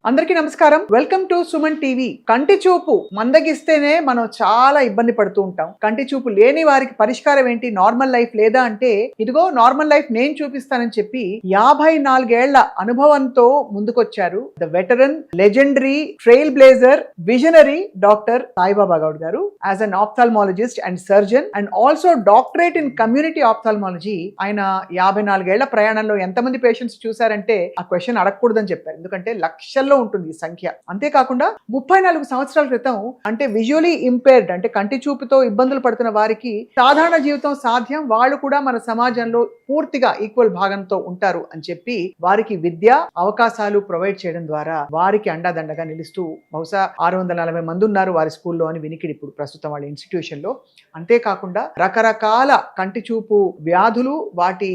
అందరికీ నమస్కారం. Welcome to Suman TV. కంటి చూపు మందగిస్తేనే మనం చాలా ఇబ్బంది పడుతూ ఉంటాం. కంటి చూపు లేని వారికి పరిష్కారం ఏంటి? నార్మల్ లైఫ్ లేదా అంటే ఇదిగో నార్మల్ లైఫ్ నేను చూపిస్తానని చెప్పి 54 ఏళ్ల అనుభవంతో ముందుకొచ్చారు the veteran, legendary, trail blazer, visionary doctor Saibaba Goud garu. As an ophthalmologist and surgeon and also doctorate in community ophthalmology. ఆయన 54 ఏళ్ల ప్రయాణంలో ఎంతమంది పేషెంట్స్ చూసారంటే ఆ క్వశ్చన్ అడగకూడదని చెప్పారు. ఎందుకంటే లక్షల్లో ఉంటుంది ఈ సంఖ్య. అంతేకాకుండా 34 సంవత్సరాల క్రితం అంటే విజువలీ ఇంపేర్డ్ అంటే కంటి చూపుతో ఇబ్బందులు పడుతున్న వారికి సాధారణ జీవితం సాధ్యం, వాళ్ళు కూడా మన సమాజంలో పూర్తిగా ఈక్వల్ భాగంతో ఉంటారు అని చెప్పి వారికి విద్య అవకాశాలు ప్రొవైడ్ చేయడం ద్వారా వారికి అండాదండగా నిలుస్తూ బహుశా 640 మంది ఉన్నారు వారి స్కూల్లో అని వినికిడి ఇప్పుడు ప్రస్తుతం వాళ్ళ ఇన్స్టిట్యూషన్ లో. అంతేకాకుండా రకరకాల కంటి చూపు వ్యాధులు, వాటి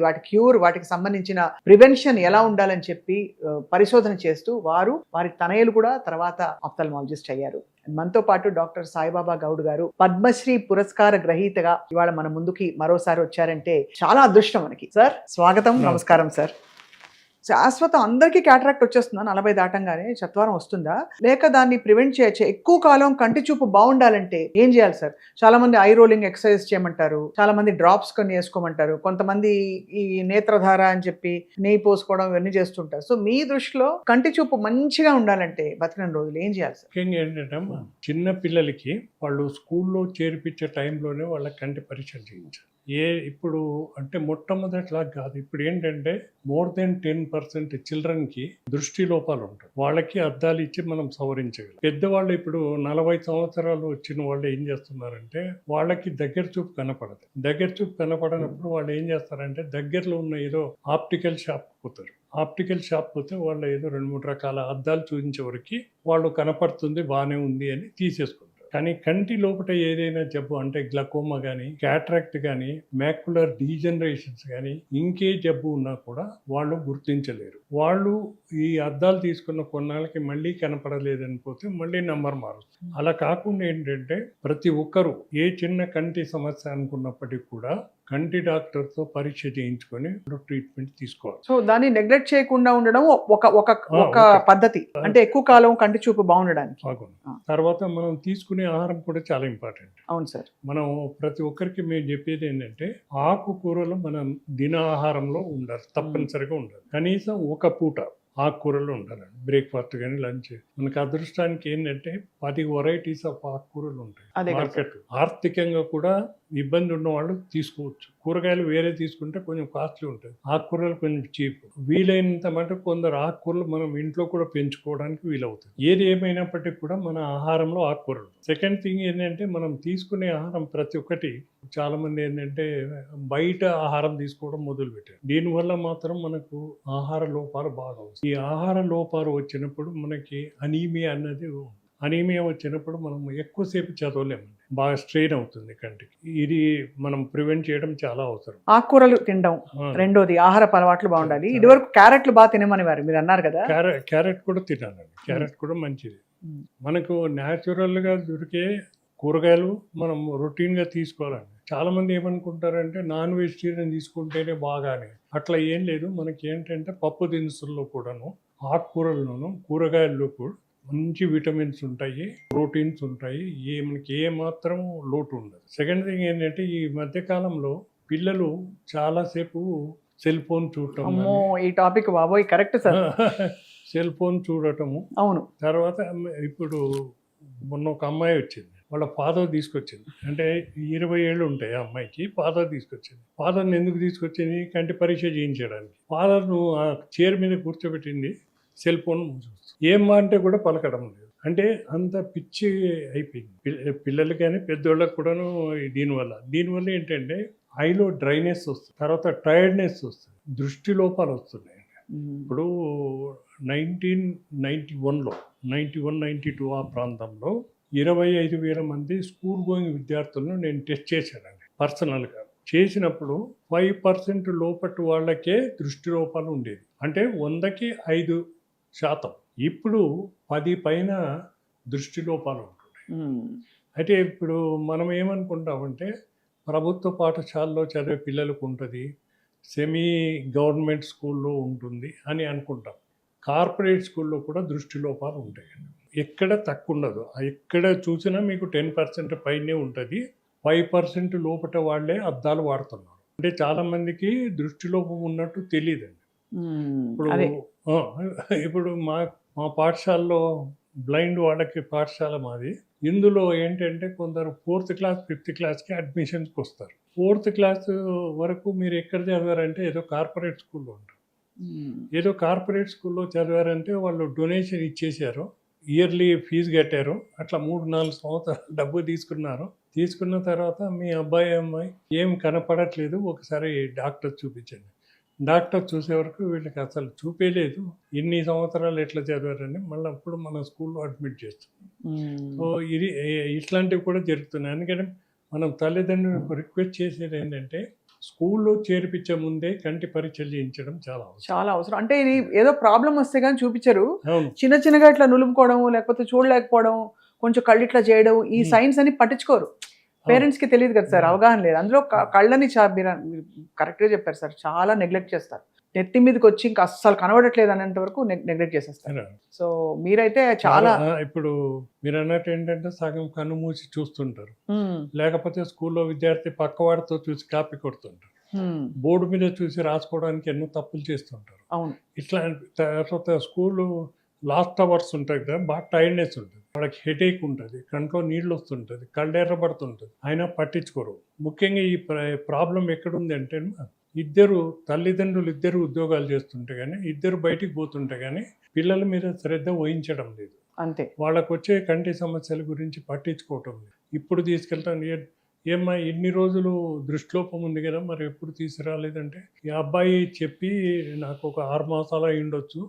వాటి క్యూర్, వాటికి సంబంధించిన ప్రివెన్షన్ ఎలా ఉండాలని చెప్పి పరిశోధన చేస్తూ వారి తనయులు కూడా తర్వాత ఆప్థాల్మాలజిస్ట్ అయ్యారు. మనతో పాటు డాక్టర్ సాయిబాబా గౌడ్ గారు పద్మశ్రీ పురస్కార గ్రహీతగా ఇవాళ మన ముందుకి మరోసారి వచ్చారంటే చాలా అదృష్టం మనకి. సార్ స్వాగతం, నమస్కారం సార్. శాశ్వతం అందరికీ క్యాటరాక్ట్ వచ్చేస్తుందా 40 దాటంగానే? చత్వారం వస్తుందా, లేక దాన్ని ప్రివెంట్ చేయొచ్చు? ఎక్కువ కాలం కంటి చూపు బాగుండాలంటే ఏం చేయాలి సార్? చాలా మంది ఐ రోలింగ్ ఎక్సర్సైజ్ చేయమంటారు, చాలా మంది డ్రాప్స్ కొన్ని వేసుకోమంటారు, కొంతమంది ఈ నేత్రధార అని చెప్పి నెయ్యి పోసుకోవడం ఇవన్నీ చేస్తుంటారు. సో మీ దృష్టిలో కంటి చూపు మంచిగా ఉండాలంటే బతికిన రోజులు ఏం చేయాలి సార్? ముఖ్యంగా ఏంటంటే చిన్న పిల్లలకి వాళ్ళు స్కూల్లో చేర్పించే టైంలోనే వాళ్ళ కంటి పరీక్షలు చేయించాలి. ఇప్పుడు అంటే మొట్టమొదటిలా కాదు, ఇప్పుడు ఏంటంటే మోర్ దెన్ 10% చిల్డ్రన్కి దృష్టి లోపాలు ఉంటాయి. వాళ్ళకి అద్దాలు ఇచ్చి మనం సవరించగలం. పెద్దవాళ్ళు ఇప్పుడు 40 సంవత్సరాలు వచ్చిన వాళ్ళు ఏం చేస్తున్నారంటే వాళ్ళకి దగ్గర చూపు కనపడదు. దగ్గర చూపు కనపడనప్పుడు వాళ్ళు ఏం చేస్తారంటే దగ్గరలో ఉన్న ఏదో ఆప్టికల్ షాప్ పోతారు. ఆప్టికల్ షాప్ పోతే వాళ్ళు ఏదో 2-3 రకాల అద్దాలు చూపించే వరకు వాళ్ళు కనపడుతుంది, బాగానే ఉంది అని తీసేసుకుంటారు. కానీ కంటి లోపల ఏదైనా జబ్బు అంటే గ్లకోమా కానీ, క్యాట్రాక్ట్ కానీ, మ్యాక్యులర్ డీజనరేషన్స్ కానీ, ఇంకే జబ్బు ఉన్నా కూడా వాళ్ళు గుర్తించలేరు. వాళ్ళు ఈ అద్దాలు తీసుకున్న కొన్నాళ్ళకి మళ్ళీ కనపడలేదని పోతే మళ్ళీ నంబర్ మారుస్తుంది. అలా కాకుండా ఏంటంటే ప్రతి ఒక్కరూ ఏ చిన్న కంటి సమస్య అనుకున్నప్పటికీ కూడా కంటి డాక్టర్తో పరీక్ష చేయించుకొని ట్రీట్మెంట్ తీసుకోవాలి. సో దాన్ని నెగ్లెక్ట్ చేయకుండా ఉండడం ఒక పద్ధతి, అంటే ఎక్కువ కాలం కంటి చూపు బాగుండడానికి. తర్వాత మనం తీసుకునే ఆహారం కూడా చాలా ఇంపార్టెంట్. అవును సార్. మనం ప్రతి ఒక్కరికి మేము చెప్పేది ఏంటంటే ఆకుకూరలు మనం దిన ఆహారంలో ఉండాలి, తప్పనిసరిగా ఉండాలి. కనీసం ఒక పూట ఆకుకూరలు ఉండాలండి. బ్రేక్ఫాస్ట్ కానీ లంచ్. మనకు అదృష్టానికి ఏంటంటే 10 వెరైటీస్ ఆఫ్ ఆకుకూరలు ఉంటాయి మార్కెట్. ఆర్థికంగా కూడా ఇబ్బంది ఉన్న వాళ్ళు తీసుకోవచ్చు. కూరగాయలు వేరే తీసుకుంటే కొంచెం కాస్ట్లీ ఉంటుంది, ఆకుకూరలు కొంచెం చీప్. వీలైనంత మటుకు కొందరు ఆకుకూరలు మనం ఇంట్లో కూడా పెంచుకోవడానికి వీలవుతుంది. ఏది ఏమైనప్పటికీ కూడా మన ఆహారంలో ఆకుకూరలు. సెకండ్ థింగ్ ఏంటంటే మనం తీసుకునే ఆహారం ప్రతి ఒక్కటి, చాలా మంది ఏంటంటే బయట ఆహారం తీసుకోవడం మొదలు పెట్టారు. దీనివల్ల మాత్రం మనకు ఆహార లోపాలు బాగా వస్తాయి. ఈ ఆహార లోపాలు వచ్చినప్పుడు మనకి అనీమియా వచ్చినప్పుడు మనం ఎక్కువసేపు చదవలేము, బాగా స్ట్రెయిన్ అవుతుంది కంటికి. ఇది మనం ప్రివెంట్ చేయడం చాలా అవసరం. ఆకుకూరలు తినడం రెండోది, ఆహారపు అలవాట్లు బాగుండాలి. ఇదివరకు క్యారెట్లు బాగా తినమని మీరు అన్నారు కదా. క్యారెట్ కూడా తినాలండి. క్యారెట్ కూడా మంచిది. మనకు న్యాచురల్గా దొరికే కూరగాయలు మనం రొటీన్గా తీసుకోవాలండి. చాలా మంది ఏమనుకుంటారంటే నాన్ వెజిటేరియన్ తీసుకుంటేనే బాగానే, అట్లా ఏం లేదు. మనకి ఏంటంటే పప్పు దినుసుల్లో కూడాను, ఆకుకూరల్లోనూ, కూరగాయల్లో కూడా మంచి విటమిన్స్ ఉంటాయి, ప్రోటీన్స్ ఉంటాయి. మనకి ఏ మాత్రం లోటు ఉండదు. సెకండ్ థింగ్ ఏంటంటే ఈ మధ్యకాలంలో పిల్లలు చాలాసేపు సెల్ ఫోన్ చూడటం. ఈ టాపిక్ బాబోయ్ కరెక్ట్ సార్. సెల్ ఫోన్ చూడటము. అవును. తర్వాత ఇప్పుడు మొన్న ఒక అమ్మాయి వచ్చింది, వాళ్ళ ఫాదర్ తీసుకొచ్చింది. అంటే 20 ఏళ్ళు ఉంటాయి ఆ అమ్మాయికి. ఫాదర్ తీసుకొచ్చింది. ఫాదర్ని ఎందుకు తీసుకొచ్చింది? కంటి పరీక్ష చేయించడానికి. ఫాదర్ను ఆ చైర్ మీద కూర్చోబెట్టింది, సెల్ ఫోన్ ఏమ్మా అంటే కూడా పలకడం లేదు. అంటే అంత పిచ్చి అయిపోయింది పిల్లలు కానీ పెద్దోళ్ళకి కూడాను. దీనివల్ల ఏంటంటే ఐలో డ్రైనెస్ వస్తుంది, తర్వాత టైర్డ్నెస్ వస్తుంది, దృష్టి లోపాలు వస్తున్నాయి. ఇప్పుడు 1991లో 92 ఆ ప్రాంతంలో 25,000 మంది స్కూల్ గోయింగ్ విద్యార్థులను నేను టెస్ట్ చేశానండి పర్సనల్గా. చేసినప్పుడు 5% లోపటి వాళ్ళకే దృష్టి లోపాలు ఉండేది, అంటే 100కి 5%. ఇప్పుడు 10 పైన దృష్టి లోపాలు ఉంటున్నాయి. అయితే ఇప్పుడు మనం ఏమనుకుంటామంటే ప్రభుత్వ పాఠశాలలో చదివే పిల్లలకు ఉంటుంది, సెమీ గవర్నమెంట్ స్కూల్లో ఉంటుంది అని అనుకుంటాం. కార్పొరేట్ స్కూల్లో కూడా దృష్టి లోపాలు ఉంటాయండి. ఎక్కడ తక్కువ ఉండదు. ఎక్కడ చూసినా మీకు 10% పైనే ఉంటుంది. 5% లోపట వాళ్ళే అద్దాలు వాడుతున్నారు. అంటే చాలా మందికి దృష్టి లోపం ఉన్నట్టు తెలియదండి. ఇప్పుడు అదే ఆ, ఇప్పుడు మా పాఠశాలలో బ్లైండ్ వాళ్ళకి పాఠశాల మాది. ఇందులో ఏంటంటే కొందరు 4th క్లాస్ 5th క్లాస్కి అడ్మిషన్స్కి వస్తారు. 4th క్లాస్ వరకు మీరు ఎక్కడ చదివారంటే ఏదో కార్పొరేట్ స్కూల్లో ఉంటారు. ఏదో కార్పొరేట్ స్కూల్లో చదివారంటే వాళ్ళు డొనేషన్ ఇచ్చేసారు, ఇయర్లీ ఫీజు కట్టారు, అట్లా 3-4 సంవత్సరాలు డబ్బు తీసుకున్నారు. తీసుకున్న తర్వాత మీ అమ్మాయి ఏం కనపడట్లేదు, ఒకసారి డాక్టర్ చూపించండి. డాక్టర్ చూసే వరకు వీళ్ళకి అసలు చూపేలేదు, ఇన్ని సంవత్సరాలు ఎట్లా చదివారని మళ్ళీ అప్పుడు మన స్కూల్లో అడ్మిట్ చేస్తాం. సో ఇది ఇట్లాంటివి కూడా జరుగుతున్నాయి. అందుకని మనం తల్లిదండ్రులకు రిక్వెస్ట్ చేసేది ఏంటంటే స్కూల్లో చేర్పించే ముందే కంటి పరీక్షలు చేయించడం చాలా అవసరం. చాలా అవసరం. అంటే ఇది ఏదో ప్రాబ్లం వస్తే కానీ చూపించరు, అవును, చిన్నగా ఇట్లా నులుముకోవడం, లేకపోతే చూడలేకపోవడం, కొంచెం కళ్ళు ఇట్లా చేయడం, ఈ సైన్స్ అని పట్టించుకోరు. పేరెంట్స్ కి తెలియదు కదా సార్, అవగాహన లేదు. అందులో కళ్ళని మీరు కరెక్ట్ గా చెప్పారు సార్, చాలా నెగ్లెక్ట్ చేస్తారు. నెత్తి మీదకి వచ్చి ఇంకా అస్సలు కనబడట్లేదు అనేంత వరకు నెగ్లెక్ట్ చేసేస్తారు. సో మీరైతే చాలా ఇప్పుడు మీరు అన్నట్టు ఏంటంటే సగం కన్ను మూసి చూస్తుంటారు, లేకపోతే స్కూల్లో విద్యార్థి పక్కవాడితో చూసి కాపీ కొడుతుంటారు, బోర్డు మీద చూసి రాసుకోవడానికి ఎన్నో తప్పులు చేస్తుంటారు. అవును, ఇట్లా తర్వాత స్కూలు లాస్ట్ అవర్స్ ఉంటాయి కదా, బాగా టైర్డ్నెస్ ఉంటుంది, వాళ్ళకి హెడేక్ ఉంటుంది, కంట్లో నీళ్ళు వస్తుంటుంది, కళ్ళు ఎర్రబడుతుంటుంది, అయినా పట్టించుకోరు. ముఖ్యంగా ఈ ప్రాబ్లం ఎక్కడుంది అంటే తల్లిదండ్రులు ఇద్దరు ఉద్యోగాలు చేస్తుంటే కానీ, ఇద్దరు బయటికి పోతుంటే కానీ పిల్లల మీద శ్రద్ధ వహించడం లేదు. అంతే, వాళ్ళకు వచ్చే కంటి సమస్యల గురించి పట్టించుకోవటం లేదు. ఇప్పుడు తీసుకెళ్తాను, ఏమ్మా ఇన్ని రోజులు దృష్టిలోపం ఉంది కదా, మరి ఎప్పుడు తీసుకురాలేదంటే, ఈ అబ్బాయి చెప్పి నాకు ఒక 6 మాసాలు అయి ఉండొచ్చు,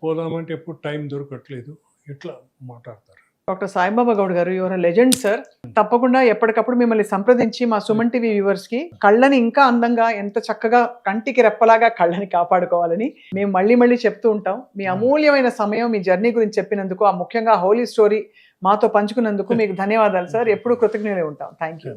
పోదామంటే ఎప్పుడు టైం దొరకట్లేదు, ఇట్లా మాట్లాడతారు. డాక్టర్ సాయిబాబా గౌడ్ గారు, యువర్ లెజెండ్ సార్. తప్పకుండా ఎప్పటికప్పుడు మిమ్మల్ని సంప్రదించి మా సుమన్ టీవీ వ్యూవర్స్ కి కళ్ళని ఇంకా అందంగా, ఎంత చక్కగా కంటికి రెప్పలాగా కళ్ళని కాపాడుకోవాలని మేము మళ్ళీ చెప్తూ ఉంటాం. మీ అమూల్యమైన సమయం, మీ జర్నీ గురించి చెప్పినందుకు, ఆ ముఖ్యంగా హోలీ స్టోరీ మాతో పంచుకున్నందుకు మీకు ధన్యవాదాలు సార్. ఎప్పుడు కృతజ్ఞులై ఉంటాం. Thank you.